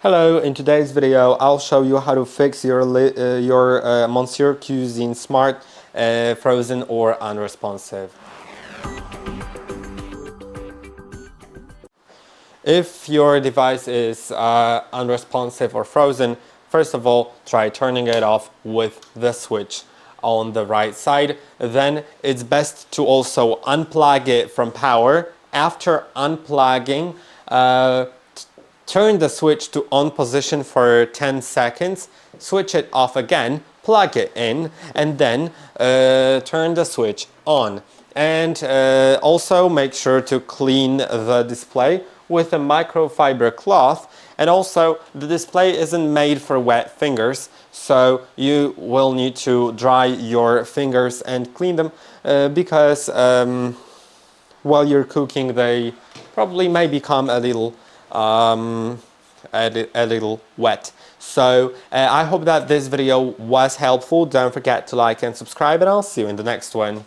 Hello, in today's video I'll show you how to fix your Monsieur Cuisine Smart frozen or unresponsive. If your device is unresponsive or frozen, first of all try turning it off with the switch on the right side. Then it's best to also unplug it from power. After unplugging, turn the switch to on position for 10 seconds, switch it off again, plug it in, and then turn the switch on. And also make sure to clean the display with a microfiber cloth. And also the display isn't made for wet fingers, so you will need to dry your fingers and clean them because while you're cooking they probably may become a little wet. So I hope that this video was helpful. Don't forget to like and subscribe, and I'll see you in the next one.